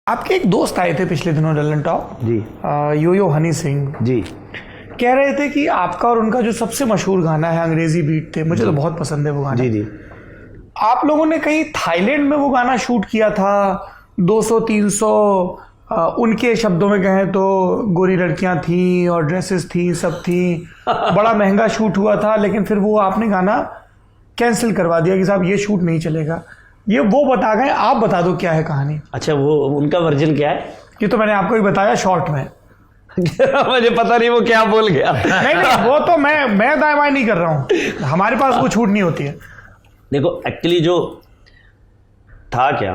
आपके एक दोस्त आए थे पिछले दिनों ललन टॉप जी यो यो हनी सिंह जी कह रहे थे कि आपका और उनका जो सबसे मशहूर गाना है अंग्रेजी बीट थे, मुझे तो बहुत पसंद है वो गाना। जी जी आप लोगों ने कहीं थाईलैंड में वो गाना शूट किया था, 200-300 उनके शब्दों में कहें तो गोरी लड़कियां थी और ड्रेसेस थी, सब थी, बड़ा महंगा शूट हुआ था, लेकिन फिर वो आपने गाना कैंसिल करवा दिया कि साहब ये शूट नहीं चलेगा। ये वो बता गए, आप बता दो क्या है कहानी। अच्छा, वो उनका वर्जन क्या है? ये तो मैंने आपको ही बताया शॉर्ट में। मुझे पता नहीं वो क्या बोल गया। नहीं, वो तो मैं दाएं बाएं नहीं कर रहा हूँ, हमारे पास वो छूट नहीं होती है। देखो एक्चुअली जो था क्या,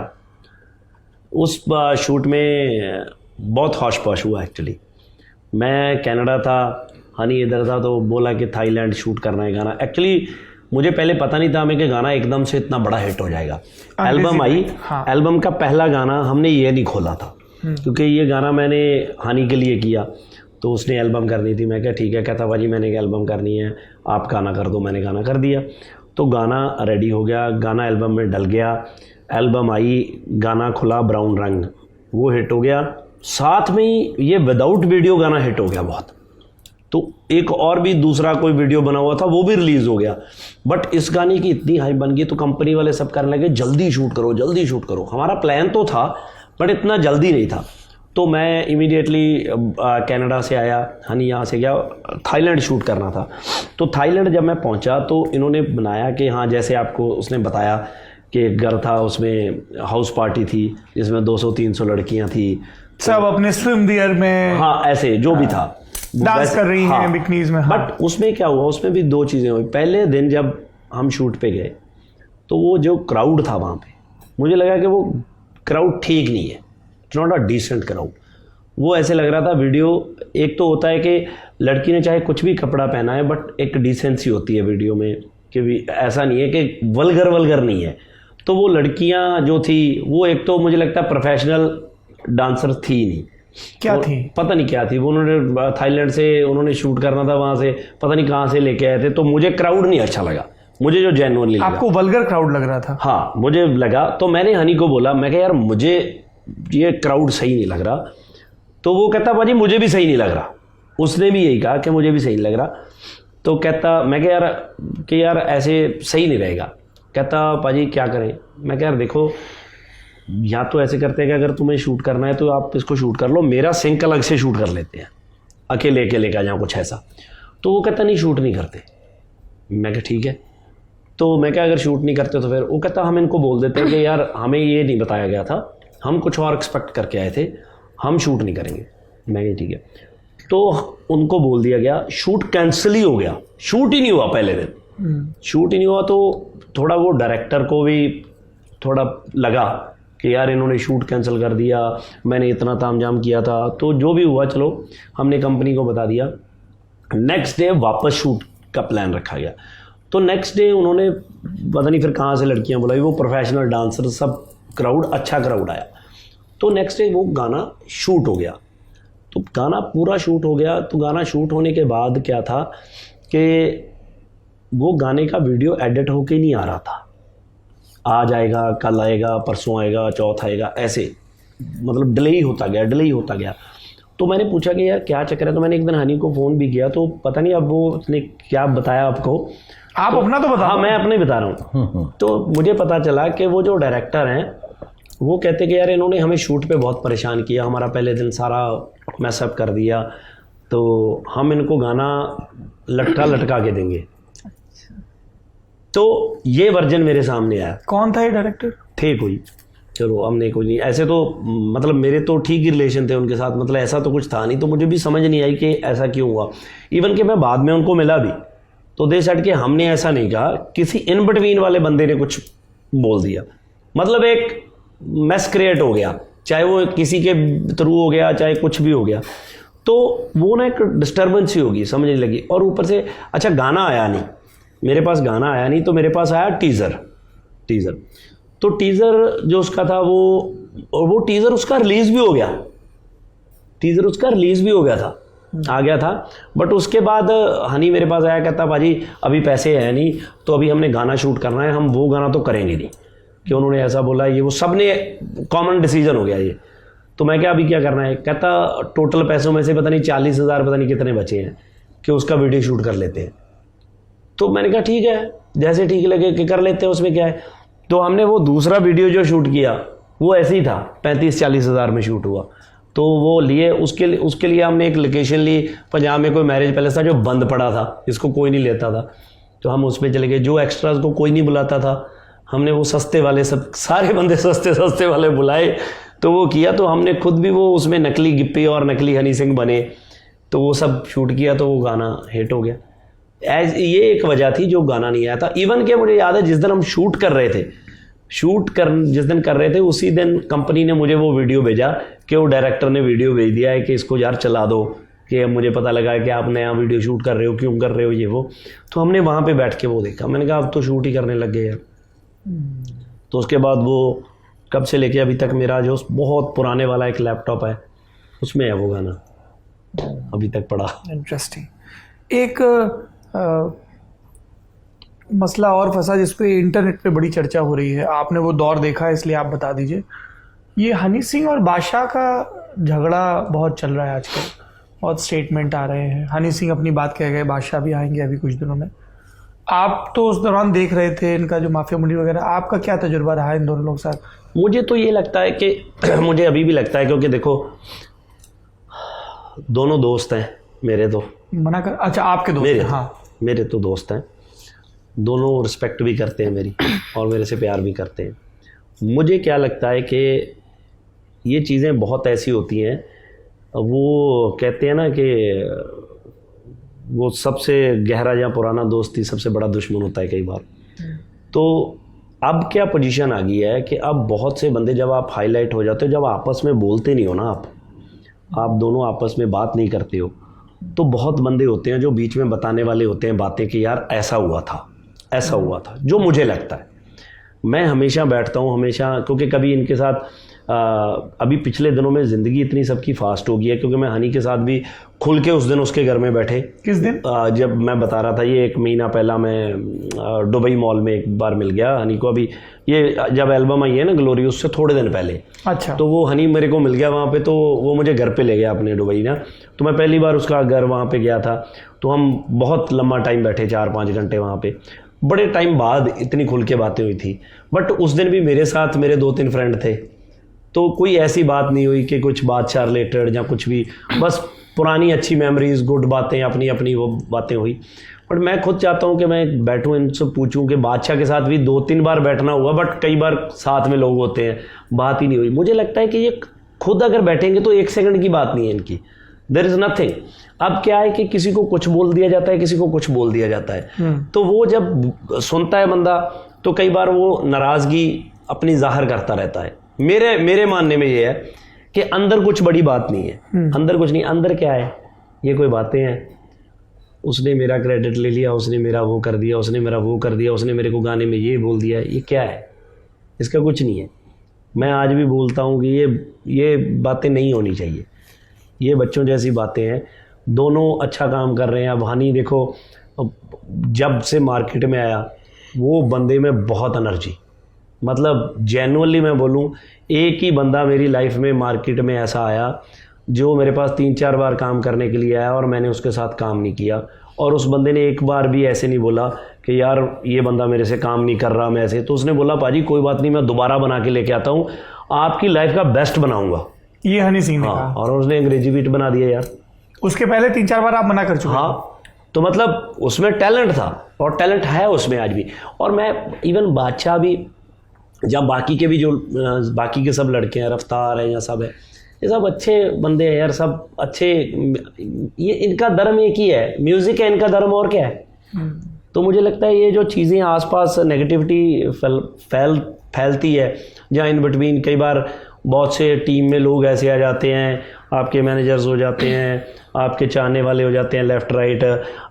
उस शूट में बहुत हौश पौश हुआ। एक्चुअली मैं कनाडा था, हनी इधर था, तो बोला कि थाईलैंड शूट करना है गाना। एक्चुअली मुझे पहले पता नहीं था हमें कि गाना एकदम से इतना बड़ा हिट हो जाएगा। एल्बम आई, हाँ। एल्बम का पहला गाना हमने ये नहीं खोला था, क्योंकि ये गाना मैंने हनी के लिए किया, तो उसने एल्बम करनी थी। मैं क्या ठीक है, कहता भाजी मैंने एक एल्बम करनी है, आप गाना कर दो। मैंने गाना कर दिया, तो गाना रेडी हो गया, गाना एल्बम में डल गया। एल्बम आई, गाना खुला ब्राउन रंग, वो हिट हो गया। साथ में ही ये विदाउट वीडियो गाना हिट हो गया बहुत। तो एक और भी दूसरा कोई वीडियो बना हुआ था, वो भी रिलीज़ हो गया। बट इस गाने की इतनी हाइप बन गई, तो कंपनी वाले सब करने लगे जल्दी शूट करो, जल्दी शूट करो। हमारा प्लान तो था बट इतना जल्दी नहीं था। तो मैं इमीडिएटली कनाडा से आया, हनी यहाँ से गया, थाईलैंड शूट करना था। तो थाईलैंड जब मैं पहुँचा तो इन्होंने बनाया कि हाँ, जैसे आपको उसने बताया कि एक घर था, उसमें हाउस पार्टी थी जिसमें 200-300 लड़कियाँ थी, सब अपने स्विम वियर में, हाँ ऐसे जो भी था, डांस कर रही हैं बिकनीज में। हाँ। बट उसमें क्या हुआ, उसमें भी दो चीज़ें हुई। पहले दिन जब हम शूट पे गए तो वो जो क्राउड था वहाँ पे, मुझे लगा कि वो क्राउड ठीक नहीं है, it's not a decent crowd. वो ऐसे लग रहा था वीडियो, एक तो होता है कि लड़की ने चाहे कुछ भी कपड़ा पहना है बट एक डिसेंसी होती है वीडियो में, कि भी ऐसा नहीं है कि वल्गर नहीं है। तो वो लड़कियाँ जो थी वो एक तो मुझे लगता है प्रोफेशनल डांसर थी नहीं, क्या थी पता नहीं क्या थी। वो उन्होंने थाईलैंड से उन्होंने शूट करना था, वहाँ से पता नहीं कहाँ से लेके आए थे। तो मुझे क्राउड नहीं अच्छा लगा, मुझे जो जेन्युइनली लगा। आपको वल्गर क्राउड लग रहा था? हाँ मुझे लगा। तो मैंने हनी को बोला, मैं कहा यार मुझे ये क्राउड सही नहीं लग रहा। तो वो कहता भाजी मुझे भी सही नहीं लग रहा। उसने भी यही कहा कि मुझे भी सही नहीं लग रहा। तो कहता, मैं कहा यार ऐसे सही नहीं रहेगा। कहता भाजी क्या करें? मैं कहा यार देखो, या तो ऐसे करते हैं कि अगर तुम्हें शूट करना है तो आप इसको शूट कर लो, मेरा सिंक अलग से शूट कर लेते हैं, अकेले का जहाँ कुछ ऐसा। तो वो कहता नहीं शूट नहीं करते। मैं कहा ठीक है। तो मैं क्या, अगर शूट नहीं करते तो फिर वो कहता हम इनको बोल देते हैं कि यार हमें ये नहीं बताया गया था, हम कुछ और एक्सपेक्ट करके आए थे, हम शूट नहीं करेंगे। मैं कहा ठीक है। तो उनको बोल दिया गया, शूट कैंसिल ही हो गया, शूट ही नहीं हुआ पहले दिन। शूट ही नहीं हुआ तो थोड़ा वो डायरेक्टर को भी थोड़ा लगा कि यार इन्होंने शूट कैंसिल कर दिया, मैंने इतना तामझाम किया था। तो जो भी हुआ चलो हमने कंपनी को बता दिया। नेक्स्ट डे वापस शूट का प्लान रखा गया। तो नेक्स्ट डे उन्होंने पता नहीं फिर कहाँ से लड़कियां बुलाई, वो प्रोफेशनल डांसर, सब क्राउड, अच्छा क्राउड आया। तो नेक्स्ट डे वो गाना शूट हो गया। तो गाना पूरा शूट हो गया। तो गाना शूट होने के बाद क्या था कि वो गाने का वीडियो एडिट होके नहीं आ रहा था। आज आएगा, कल आएगा, परसों आएगा, चौथ आएगा, ऐसे मतलब डिले ही होता गया। तो मैंने पूछा कि यार क्या चक्कर है। तो मैंने एक दिन हनी को फ़ोन भी किया, तो पता नहीं अब वो उसने क्या बताया आपको। आप तो, अपना तो बताओ। हाँ मैं अपने बता रहा हूँ। तो मुझे पता चला कि वो जो डायरेक्टर हैं वो कहते कि यार इन्होंने हमें शूट पे बहुत परेशान किया, हमारा पहले दिन सारा मैसअप कर दिया, तो हम इनको गाना लटका के देंगे। तो ये वर्जन मेरे सामने आया। कौन था ये डायरेक्टर? थे कोई, चलो हमने कोई नहीं, ऐसे तो मतलब मेरे तो ठीक ही रिलेशन थे उनके साथ, मतलब ऐसा तो कुछ था नहीं। तो मुझे भी समझ नहीं आई कि ऐसा क्यों हुआ। इवन कि मैं बाद में उनको मिला भी, तो दे सेड कि हमने ऐसा नहीं कहा, किसी इन बिटवीन वाले बंदे ने कुछ बोल दिया। मतलब एक मैस क्रिएट हो गया, चाहे वो किसी के थ्रू हो गया, चाहे कुछ भी हो गया। तो वो ना एक डिस्टर्बेंस ही होगी, समझ नहीं लगी। और ऊपर से अच्छा गाना आया नहीं, मेरे पास गाना आया नहीं, तो मेरे पास आया टीज़र। तो टीज़र जो उसका था वो टीज़र उसका रिलीज़ भी हो गया था, आ गया था। बट उसके बाद हनी मेरे पास आया, कहता भाजी अभी पैसे हैं नहीं, तो अभी हमने गाना शूट करना है, हम वो गाना तो करेंगे नहीं, कि उन्होंने ऐसा बोला। ये वो सब ने कॉमन डिसीजन हो गया ये। तो मैं क्या अभी क्या करना है, कहता टोटल पैसों में से पता नहीं 40,000 पता नहीं कितने बचे हैं कि उसका वीडियो शूट कर लेते हैं। तो मैंने कहा ठीक है, जैसे ठीक लगे कि कर लेते हैं, उसमें क्या है। तो हमने वो दूसरा वीडियो जो शूट किया वो ऐसे ही था, 35-40 हज़ार में शूट हुआ। तो वो लिए उसके लिए हमने एक लोकेशन ली, पंजाब में कोई मैरिज पैलेस था जो बंद पड़ा था, इसको कोई नहीं लेता था, तो हम उस पर चले गए। जो एक्स्ट्राज को कोई नहीं बुलाता था, हमने वो सस्ते वाले सब सारे बंदे सस्ते वाले बुलाए, तो वो किया। तो हमने खुद भी वो उसमें नकली गिप्पी और नकली हनी सिंह बने, तो वो सब शूट किया, तो वो गाना हिट हो गया। ये एक वजह थी जो गाना नहीं आया था। इवन के मुझे याद है जिस दिन हम जिस दिन कर रहे थे उसी दिन कंपनी ने मुझे वो वीडियो भेजा कि वो डायरेक्टर ने वीडियो भेज दिया है कि इसको यार चला दो, कि अब मुझे पता लगा है कि आप नया वीडियो शूट कर रहे हो, क्यों कर रहे हो ये वो। तो हमने वहाँ पे बैठ के वो देखा, मैंने कहा अब तो शूट ही करने लग गए यार। तो उसके बाद वो कब से लेके अभी तक मेरा जो बहुत पुराने वाला एक लैपटॉप है उसमें है वो गाना अभी तक पड़ा। इंटरेस्टिंग। एक मसला और फंसा जिस पे इंटरनेट पे बड़ी चर्चा हो रही है, आपने वो दौर देखा है इसलिए आप बता दीजिए। ये हनी सिंह और बादशाह का झगड़ा बहुत चल रहा है आजकल, बहुत स्टेटमेंट आ रहे हैं। हनी सिंह अपनी बात कह गए, बादशाह भी आएंगे अभी कुछ दिनों में। आप तो उस दौरान देख रहे थे इनका जो माफिया मुंडी वगैरह, आपका क्या तजुर्बा रहा इन दोनों लोग साथ? मुझे तो ये लगता है कि मुझे अभी भी लगता है, क्योंकि देखो दोनों दोस्त हैं मेरे, तो मना कर, अच्छा आपके दोस्त मेरे, हैं? हाँ मेरे तो दोस्त हैं, दोनों रिस्पेक्ट भी करते हैं मेरी और मेरे से प्यार भी करते हैं। मुझे क्या लगता है कि ये चीज़ें बहुत ऐसी होती हैं, वो कहते हैं ना कि वो सबसे गहरा या पुराना दोस्त ही सबसे बड़ा दुश्मन होता है कई बार। तो अब क्या पोजीशन आ गई है कि अब बहुत से बंदे जब आप हाईलाइट हो जाते हो, जब आपस में बोलते नहीं हो ना, आप दोनों आपस में बात नहीं करते हो, तो बहुत बंदे होते हैं जो बीच में बताने वाले होते हैं बातें कि यार ऐसा हुआ था, ऐसा हुआ था। जो मुझे लगता है, मैं हमेशा बैठता हूँ हमेशा, क्योंकि कभी इनके साथ अभी पिछले दिनों में ज़िंदगी इतनी सबकी फास्ट हो गई है, क्योंकि मैं हनी के साथ भी खुल के उस दिन उसके घर में बैठे। किस दिन? जब मैं बता रहा था, ये 1 महीना पहला मैं दुबई मॉल में एक बार मिल गया हनी को। अभी ये जब एल्बम आई है ना ग्लोरी, उससे थोड़े दिन पहले। अच्छा। तो वो हनी मेरे को मिल गया वहाँ पे, तो वो मुझे घर पे ले गया अपने दुबई ना। तो मैं पहली बार उसका घर वहाँ पे गया था, तो हम बहुत लंबा टाइम बैठे, 4-5 घंटे वहाँ पे। बड़े टाइम बाद इतनी खुल के बातें हुई थी। बट उस दिन भी मेरे साथ मेरे 2-3 फ्रेंड थे, तो कोई ऐसी बात नहीं हुई कि कुछ बादशाह रिलेटेड या कुछ भी, बस पुरानी अच्छी मेमोरीज, गुड बातें, अपनी अपनी वो बातें हुई। बट मैं खुद चाहता हूँ कि मैं बैठूँ, इनसे पूछूं कि बादशाह के साथ भी 2-3 बार बैठना हुआ, बट कई बार साथ में लोग होते हैं, बात ही नहीं हुई। मुझे लगता है कि ये खुद अगर बैठेंगे तो 1 सेकंड की बात नहीं है इनकी, देयर इज़ नथिंग। अब क्या है कि किसी को कुछ बोल दिया जाता है, किसी को कुछ बोल दिया जाता है, तो वो जब सुनता है बंदा तो कई बार वो नाराज़गी अपनी जाहिर करता रहता है। मेरे मानने में ये है कि अंदर कुछ बड़ी बात नहीं है, अंदर कुछ नहीं। अंदर क्या है, ये कोई बातें हैं, उसने मेरा क्रेडिट ले लिया, उसने मेरा वो कर दिया, उसने मेरा वो कर दिया, उसने मेरे को गाने में ये बोल दिया, ये क्या है? इसका कुछ नहीं है। मैं आज भी बोलता हूँ कि ये बातें नहीं होनी चाहिए, ये बच्चों जैसी बातें हैं। दोनों अच्छा काम कर रहे हैं। अब हनी देखो, जब से मार्केट में आया वो बंदे में बहुत एनर्जी, मतलब जेन्युइनली मैं बोलूँ, एक ही बंदा मेरी लाइफ में मार्केट में ऐसा आया जो मेरे पास 3-4 बार काम करने के लिए आया और मैंने उसके साथ काम नहीं किया, और उस बंदे ने एक बार भी ऐसे नहीं बोला कि यार ये बंदा मेरे से काम नहीं कर रहा, मैं ऐसे। तो उसने बोला पाजी कोई बात नहीं, मैं दोबारा बना के लेके आता हूँ, आपकी लाइफ का बेस्ट बनाऊंगा। ये हनी सिंह ने हाँ, कहा। और उसने अंग्रेजी बीट बना दिया यार। उसके पहले 3-4 बार आप मना कर चुके। हाँ, तो मतलब उसमें टैलेंट था और टैलेंट है उसमें आज भी। और मैं इवन बादशाह भी, जब बाकी के भी जो बाकी के सब लड़के हैं, रफ्तार है या सब है, ये सब अच्छे बंदे हैं यार, सब अच्छे। ये इनका धर्म एक ही है, म्यूज़िक है इनका धर्म, और क्या है। तो मुझे लगता है ये जो चीज़ें आसपास नेगेटिविटी फैलती है, जहाँ इन बिटवीन कई बार बहुत से टीम में लोग ऐसे आ जाते हैं, आपके मैनेजर्स हो जाते हैं, आपके चाहने वाले हो जाते हैं, लेफ़्ट राइट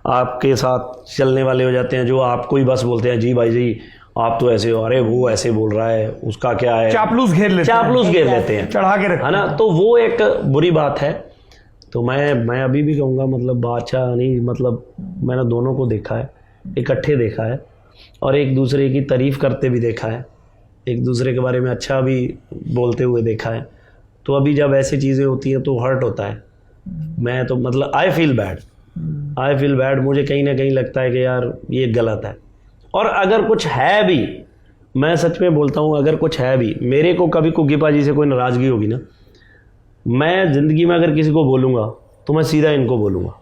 आपके साथ चलने वाले हो जाते हैं, जो आपको ही बस बोलते हैं जी भाई जी आप तो ऐसे हो, अरे वो ऐसे बोल रहा है, उसका क्या है, चापलूस घेर लेते हैं, चढ़ा के रखते है ना। तो वो एक बुरी बात है। तो मैं अभी भी कहूँगा, मतलब बादशाह नहीं, मतलब मैंने दोनों को देखा है, इकट्ठे देखा है, और एक दूसरे की तारीफ़ करते भी देखा है, एक दूसरे के बारे में अच्छा भी बोलते हुए देखा है। तो अभी जब ऐसी चीज़ें होती हैं तो हर्ट होता है। मैं तो मतलब आई फील बैड, मुझे कहीं ना कहीं लगता है कि यार ये गलत है। और अगर कुछ है भी, मैं सच में बोलता हूँ, अगर कुछ है भी, मेरे को कभी कुकी पाजी से कोई नाराज़गी होगी ना, मैं ज़िंदगी में अगर किसी को बोलूँगा तो मैं सीधा इनको बोलूँगा।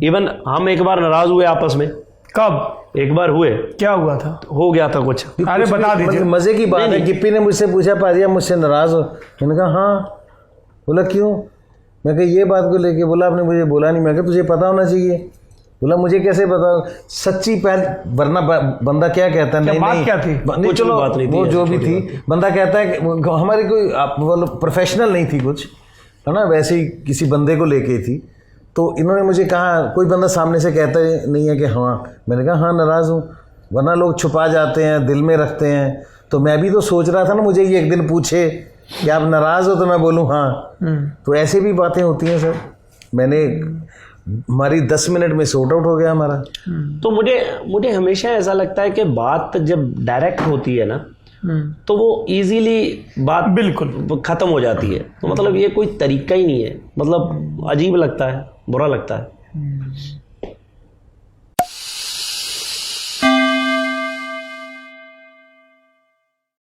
इवन हम एक बार नाराज़ हुए आपस में। कब? एक बार हुए। क्या हुआ था? हो गया था कुछ। अरे बता दीजिए। मजे की बात है। गिप्पी ने मुझसे पूछा, पाजिया मुझसे नाराज हो? मैंने कहा हाँ। बोला क्यों? मैं कहा ये बात को लेके। बोला आपने मुझे बोला नहीं। मैं कहा तुझे पता होना चाहिए। बोला मुझे कैसे पता? सच्ची पहल, वरना बंदा क्या कहता है? नहीं बात क्या थी? नहीं चलो बात नहीं थी, वो जो भी थी, बंदा कहता है कि हमारी कोई प्रोफेशनल नहीं थी कुछ, है ना, वैसे ही किसी बंदे को लेके थी। तो इन्होंने मुझे कहा, कोई बंदा सामने से कहता नहीं है कि हाँ। मैंने कहा हाँ नाराज़ हूँ, वरना लोग छुपा जाते हैं, दिल में रखते हैं। तो मैं भी तो सोच रहा था ना, मुझे ये एक दिन पूछे कि आप नाराज़ हो तो मैं बोलूँ हाँ। तो ऐसे भी बातें होती हैं सर। मैंने हमारी 10 मिनट में सॉर्ट आउट हो गया हमारा। तो मुझे हमेशा ऐसा लगता है कि बात जब डायरेक्ट होती है ना, तो वो इजीली बात बिल्कुल ख़त्म हो जाती है। तो मतलब ये कोई तरीका ही नहीं है, मतलब अजीब लगता है, बुरा लगता है।